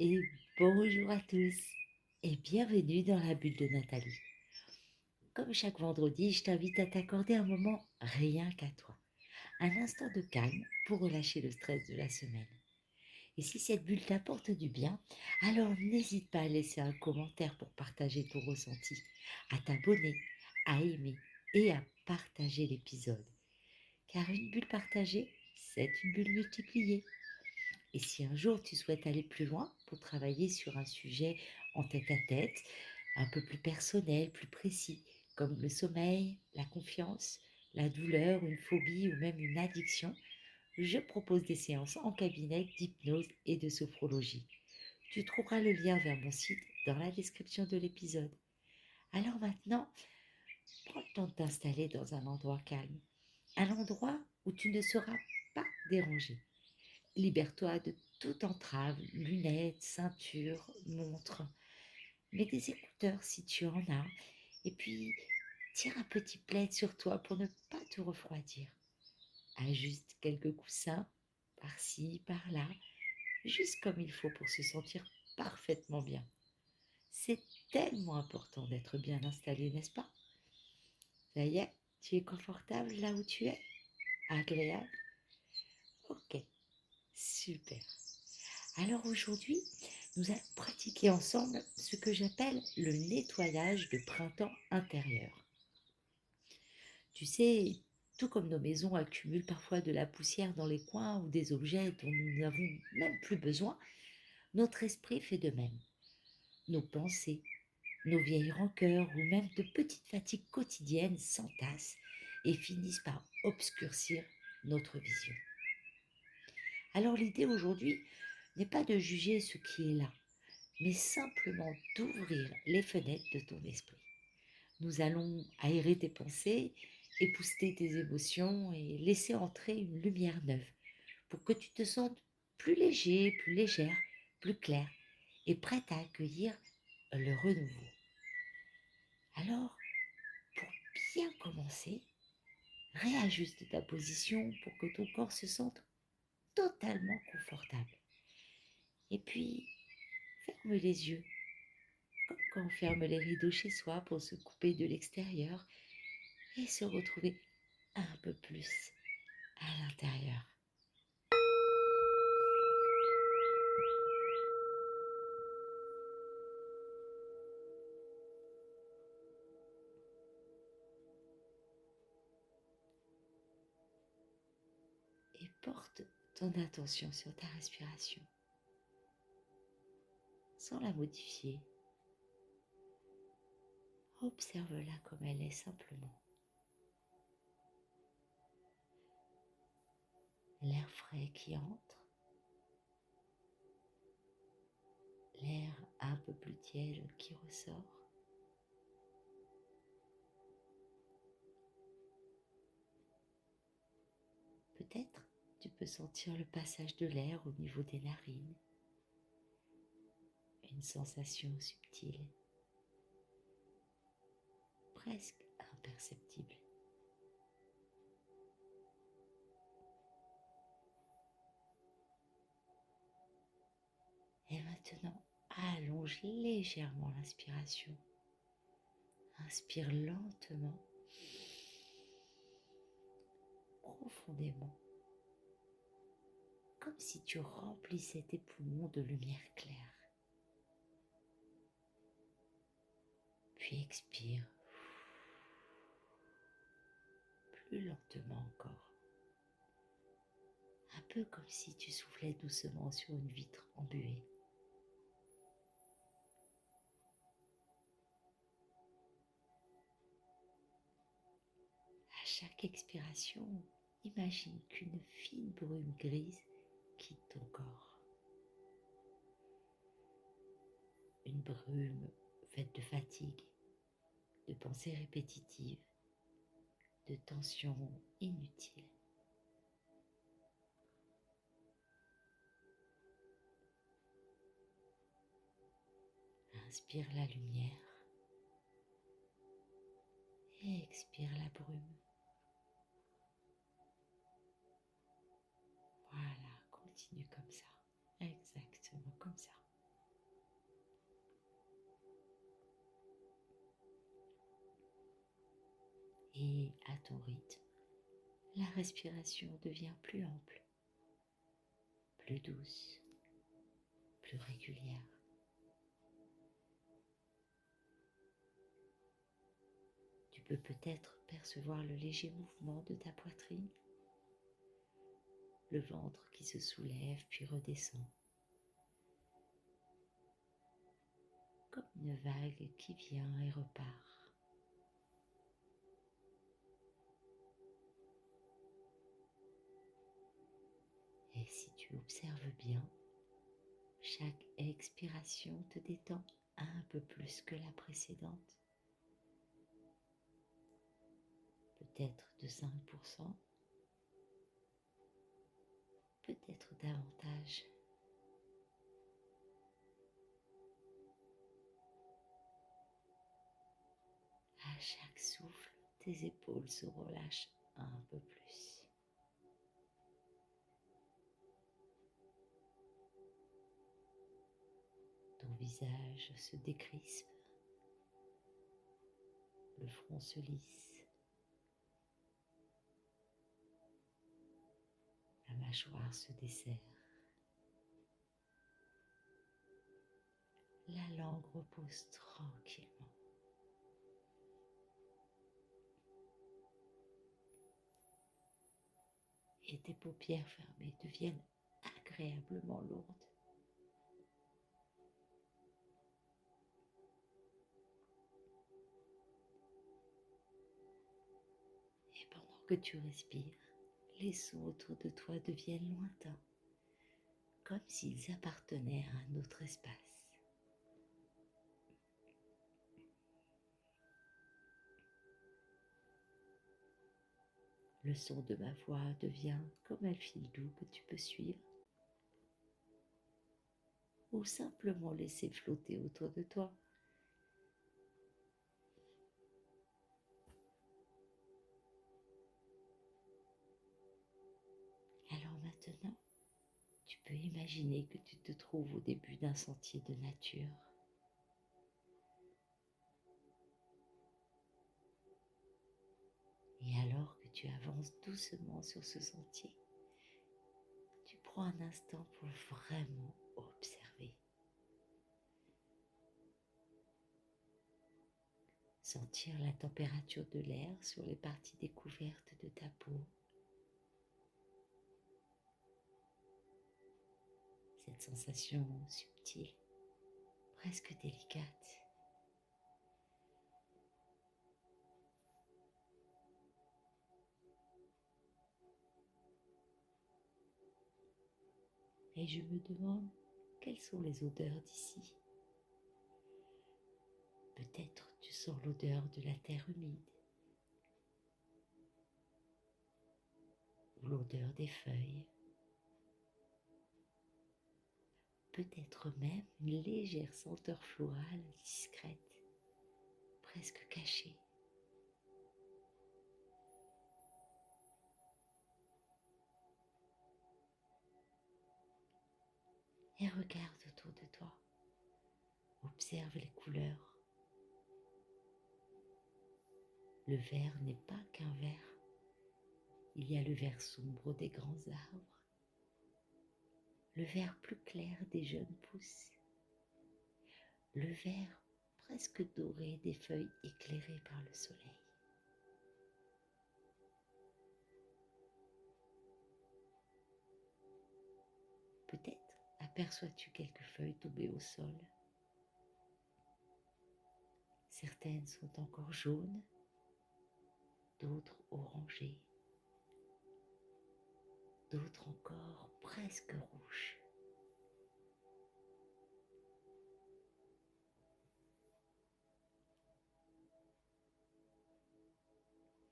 Et bonjour à tous et bienvenue dans la bulle de Nathalie. Comme chaque vendredi, je t'invite à t'accorder un moment rien qu'à toi, un instant de calme pour relâcher le stress de la semaine. Et si cette bulle t'apporte du bien, alors n'hésite pas à laisser un commentaire pour partager ton ressenti, à t'abonner, à aimer et à partager l'épisode. Car une bulle partagée, c'est une bulle multipliée. Et si un jour tu souhaites aller plus loin pour travailler sur un sujet en tête à tête, un peu plus personnel, plus précis, comme le sommeil, la confiance, la douleur, une phobie ou même une addiction, je propose des séances en cabinet d'hypnose et de sophrologie. Tu trouveras le lien vers mon site dans la description de l'épisode. Alors maintenant, prends le temps de t'installer dans un endroit calme, un endroit où tu ne seras pas dérangé. Libère-toi de toute entrave, lunettes, ceinture, montre. Mets des écouteurs si tu en as. Et puis, tire un petit plaid sur toi pour ne pas te refroidir. Ajuste quelques coussins, par-ci, par-là, juste comme il faut pour se sentir parfaitement bien. C'est tellement important d'être bien installé, n'est-ce pas? Ça y est, tu es confortable là où tu es? Agréable? Ok, super. Alors aujourd'hui, nous allons pratiquer ensemble ce que j'appelle le nettoyage de printemps intérieur. Tu sais, tout comme nos maisons accumulent parfois de la poussière dans les coins ou des objets dont nous n'avons même plus besoin, notre esprit fait de même. Nos pensées, nos vieilles rancœurs ou même de petites fatigues quotidiennes s'entassent et finissent par obscurcir notre vision. Alors l'idée aujourd'hui n'est pas de juger ce qui est là, mais simplement d'ouvrir les fenêtres de ton esprit. Nous allons aérer tes pensées, épousseter tes émotions et laisser entrer une lumière neuve pour que tu te sentes plus léger, plus légère, plus clair et prête à accueillir le renouveau. Alors, pour bien commencer, réajuste ta position pour que ton corps se sente totalement confortable. Et puis, ferme les yeux, comme quand on ferme les rideaux chez soi pour se couper de l'extérieur et se retrouver un peu plus à l'intérieur. Et porte ton attention sur ta respiration sans la modifier. Observe-la comme elle est simplement. L'air frais qui entre, l'air un peu plus tiède qui ressort. Peut-être tu peux sentir le passage de l'air au niveau des narines, une sensation subtile, presque imperceptible. Et maintenant, allonge légèrement l'inspiration. Inspire lentement, profondément, comme si tu remplissais tes poumons de lumière claire. Puis expire plus lentement encore, un peu comme si tu soufflais doucement sur une vitre embuée. À chaque expiration, imagine qu'une fine brume grise quitte ton corps. Une brume faite de fatigue, de pensées répétitives, de tensions inutiles. Inspire la lumière et expire la brume. Voilà, continue comme ça, exactement comme ça. ton rythme, la respiration devient plus ample, plus douce, plus régulière. Tu peux peut-être percevoir le léger mouvement de ta poitrine, le ventre qui se soulève puis redescend, comme une vague qui vient et repart. Et si tu observes bien, chaque expiration te détend un peu plus que la précédente, peut-être de 5%, peut-être davantage. À chaque souffle, tes épaules se relâchent un peu plus. Ton visage se décrispe, le front se lisse, la mâchoire se desserre, la langue repose tranquillement. Et tes paupières fermées deviennent agréablement lourdes. Et pendant que tu respires, les sons autour de toi deviennent lointains, comme s'ils appartenaient à un autre espace. Le son de ma voix devient comme un fil doux que tu peux suivre ou simplement laisser flotter autour de toi. Alors maintenant, tu peux imaginer que tu te trouves au début d'un sentier de nature. Et alors que tu avances doucement sur ce sentier, tu prends un instant pour vraiment observer. Sentir la température de l'air sur les parties découvertes de ta peau. Cette sensation subtile, presque délicate. Et je me demande quelles sont les odeurs d'ici. Peut-être tu sens l'odeur de la terre humide ou l'odeur des feuilles. Peut-être même une légère senteur florale discrète, presque cachée. Et regarde autour de toi. Observe les couleurs. Le vert n'est pas qu'un vert. Il y a le vert sombre des grands arbres, le vert plus clair des jeunes pousses, le vert presque doré des feuilles éclairées par le soleil. Peut-être aperçois-tu quelques feuilles tombées au sol. Certaines sont encore jaunes, d'autres orangées, d'autres encore presque rouges.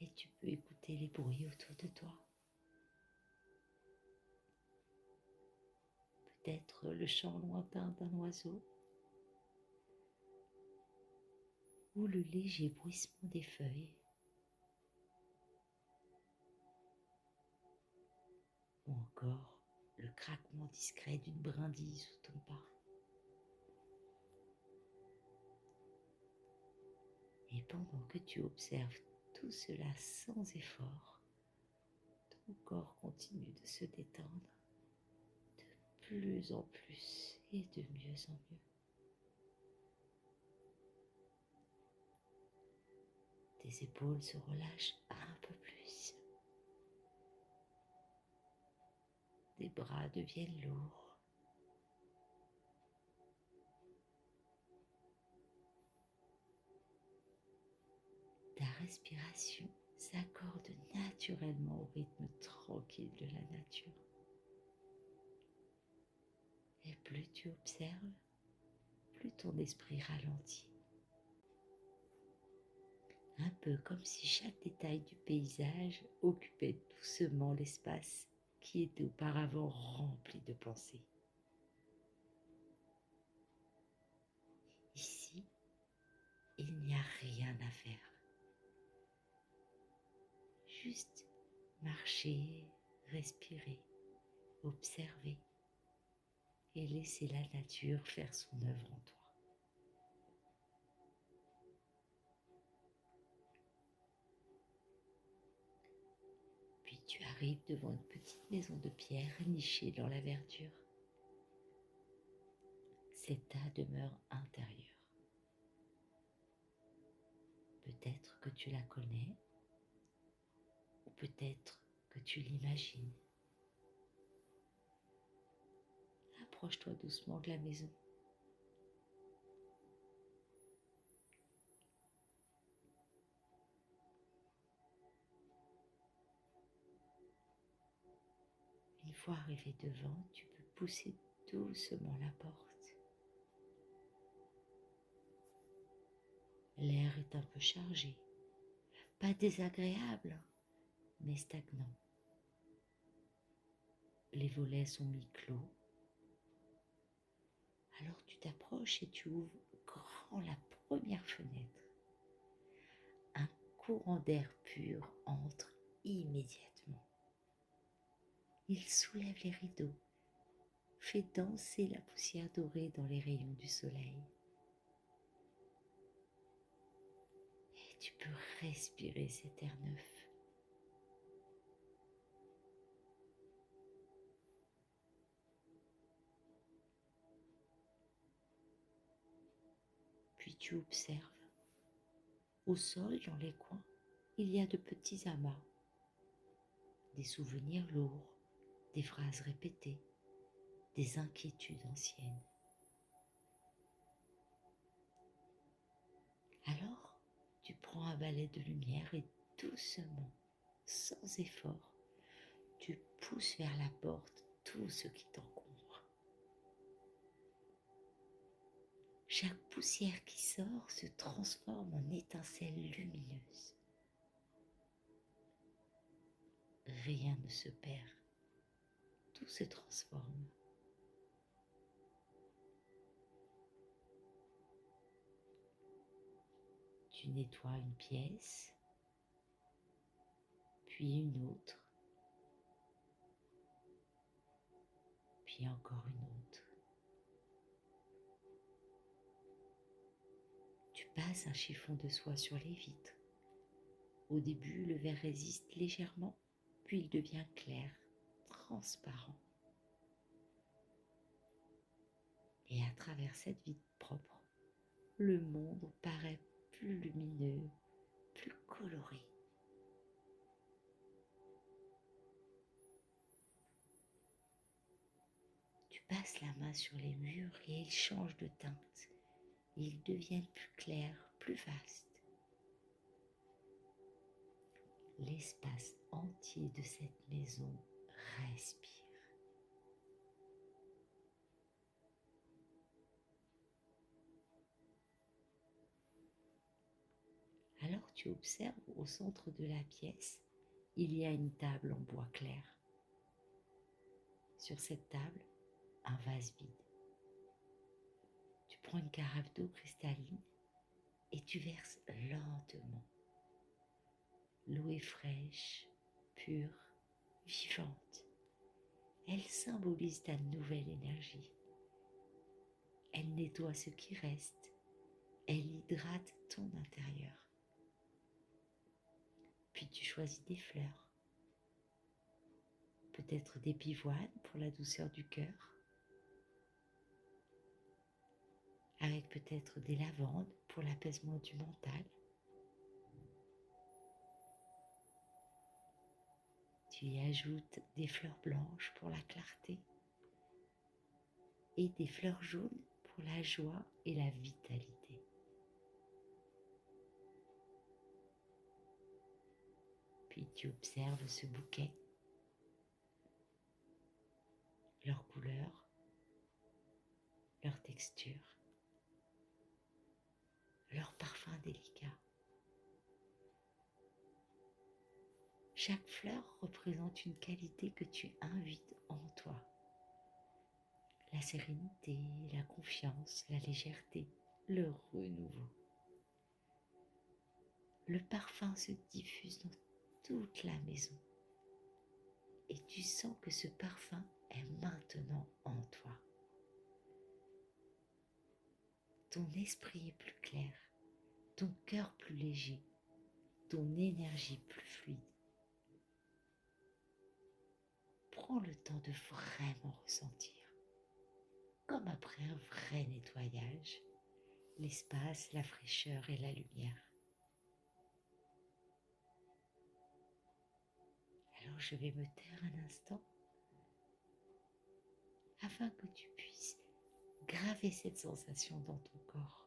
Et tu peux écouter les bruits autour de toi. Peut-être le chant lointain d'un oiseau ou le léger bruissement des feuilles ou encore le craquement discret d'une brindille sous ton pas. Et pendant que tu observes tout tout cela sans effort, ton corps continue de se détendre de plus en plus et de mieux en mieux. Tes épaules se relâchent un peu plus. Tes bras deviennent lourds. Ta respiration s'accorde naturellement au rythme tranquille de la nature. Et plus tu observes, plus ton esprit ralentit. Un peu comme si chaque détail du paysage occupait doucement l'espace qui était auparavant rempli de pensées. Ici, il n'y a rien à faire. Juste marcher, respirer, observer et laisser la nature faire son œuvre en toi. Puis tu arrives devant une petite maison de pierre nichée dans la verdure. C'est ta demeure intérieure. Peut-être que tu la connais, ou peut-être que tu l'imagines. Approche-toi doucement de la maison. Une fois arrivé devant, tu peux pousser doucement la porte. L'air est un peu chargé, pas désagréable, mais stagnant. Les volets sont mi-clos. Alors tu t'approches et tu ouvres grand la première fenêtre. Un courant d'air pur entre immédiatement. Il soulève les rideaux, fait danser la poussière dorée dans les rayons du soleil. Et tu peux respirer cet air neuf. Puis tu observes. Au sol, dans les coins, il y a de petits amas, des souvenirs lourds, des phrases répétées, des inquiétudes anciennes. Alors, tu prends un balai de lumière et doucement, sans effort, tu pousses vers la porte tout ce qui t'encombre. Chaque poussière qui sort se transforme en étincelles lumineuses. Rien ne se perd, tout se transforme. Tu nettoies une pièce, puis une autre, puis encore une autre. Tu passes un chiffon de soie sur les vitres. Au début, le verre résiste légèrement, puis il devient clair, transparent. Et à travers cette vitre propre, le monde paraît plus lumineux, plus coloré. Tu passes la main sur les murs et ils changent de teinte. Ils deviennent plus clairs, plus vastes. L'espace entier de cette maison respire. Alors tu observes au centre de la pièce, il y a une table en bois clair. Sur cette table, un vase vide. Tu prends une carafe d'eau cristalline et tu verses lentement. L'eau est fraîche, pure, vivante. Elle symbolise ta nouvelle énergie. Elle nettoie ce qui reste. Elle hydrate ton intérieur. Puis tu choisis des fleurs, peut-être des pivoines pour la douceur du cœur, avec peut-être des lavandes pour l'apaisement du mental. Tu y ajoutes des fleurs blanches pour la clarté et des fleurs jaunes pour la joie et la vitalité. Puis tu observes ce bouquet, leur couleur, leur texture, leur parfum délicat. Chaque fleur représente une qualité que tu invites en toi. La sérénité, la confiance, la légèreté, le renouveau. Le parfum se diffuse dans toute la maison et tu sens que ce parfum est maintenant en toi. Ton esprit est plus clair, ton cœur plus léger, ton énergie plus fluide. Prends le temps de vraiment ressentir, comme après un vrai nettoyage, l'espace, la fraîcheur et la lumière. Alors je vais me taire un instant afin que tu puisses graver cette sensation dans ton corps.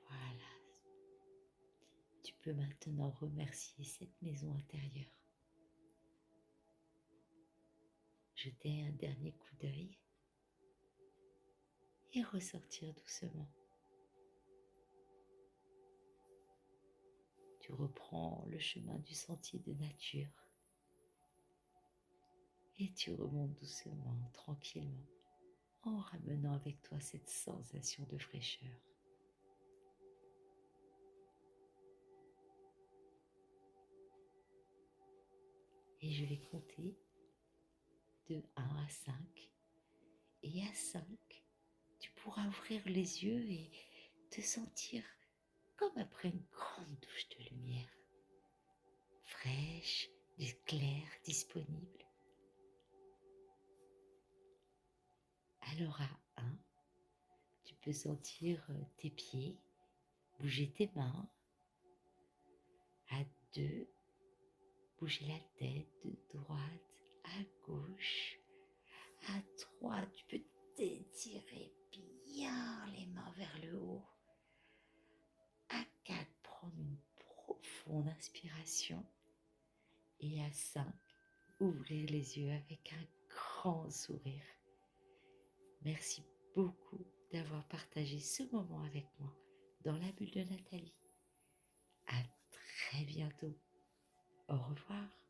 Voilà, tu peux maintenant remercier cette maison intérieure. Jeter un dernier coup d'œil et ressortir doucement. Tu reprends le chemin du sentier de nature et tu remontes doucement, tranquillement, en ramenant avec toi cette sensation de fraîcheur. Et je vais compter de 1 à 5. Et à 5, tu pourras ouvrir les yeux et te sentir comme après une grande douche de lumière, fraîche, claire, disponible. Alors à 1, tu peux sentir tes pieds, bouger tes mains. À 2, bouger la tête de droite à gauche. À 3, tu peux t'étirer bien les mains vers le haut. À 4, prendre une profonde inspiration. Et à 5, ouvrir les yeux avec un grand sourire. Merci beaucoup d'avoir partagé ce moment avec moi dans la bulle de Nathalie. À très bientôt. Au revoir.